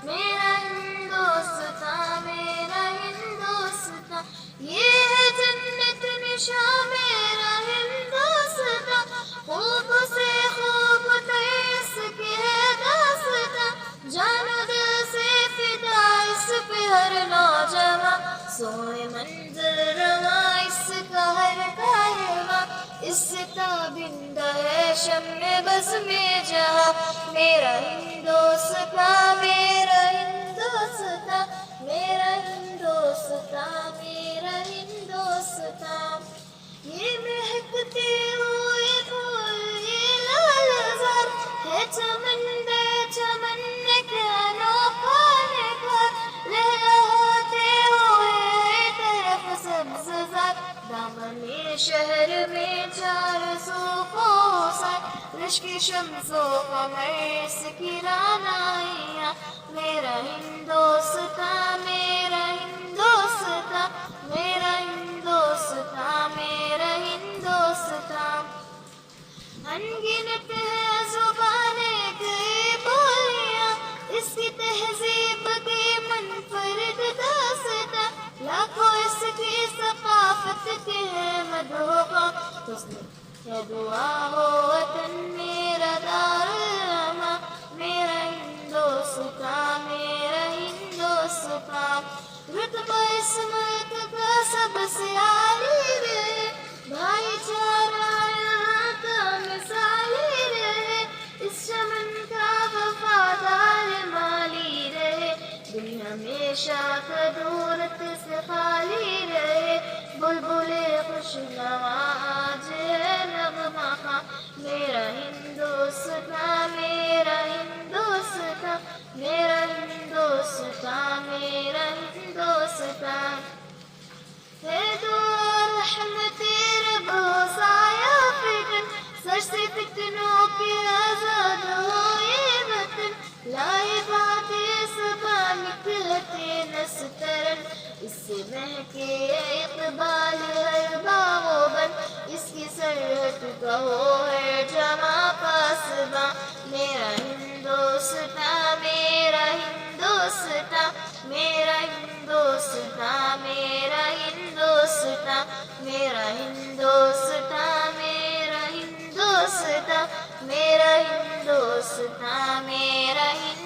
میرا ہندوستان، میرا ہندوستان، یہ ہے جنت نشاں میرا ہندوستان، خوب سے خوب تو اس کی ہے داستاں، جان و دل سے فدا اس پہ ہر نوجوان، سوئے منظر رواں اس کا ہر کارواں، اس سے تابندہ ہے شمع بزم جہاں، میرا ہندوستان، میرا ہندوستان، میرا ہندوستان، میرا ہندوستان، یہ مہکتے ہوئے پھول یہ لال زار ہے، چمن بے چمن ایک انوکھا نگار، لہلہاتے ہوئے ہر طرف سبز زار، دامن شہر میں چار سو کوسہ، رشک شمس و قمر اس کی رعنائیاں، میرا ہندوستان، میرا ہندوستان، میرا ہندوستان، میرا ہندوستان، انگنت ہے زبانیں کئی بولیاں، اس کی تہذیب کی منفرد داستاں، لاکھوں اس کی ثقافت کے ہیں مدعوآں، حسن ہے دعا ہو وطن میرا دارالامان، میرا ہندوستان، میرا ہندوستان، رتبہ اس ملک کا سب سے عالی رہے، بھائی چارہ یہاں کا مثالی رہے، اس چمن کا وفادار مالی رہے، دل ہمیشہ کدورت سے خالی رہے، بلبل خوش نوا آج ہے نغمہ خواں، میرا ہندوستان، میرا ہندوستان، میرا ہندوستان، میرا ہندوستان، ہے دعا رحمت رب ہو سایہ فتن، سر سے فتنوں کے آزاد ہو یہ وطن، لائے بات صبا نکلتے نسترن، اس سے مہکے اقبال ہر باغ و بن، اس کی سرحد کا ہو ہر جمع پاسباں، میرا ہندوستان، میرا ہندوستان، میرا ہندوستان، میرا ہندوستان، میرا ہندوستان، میرا ہندوستان، میرا ہندوستان، میرا ہندوستان۔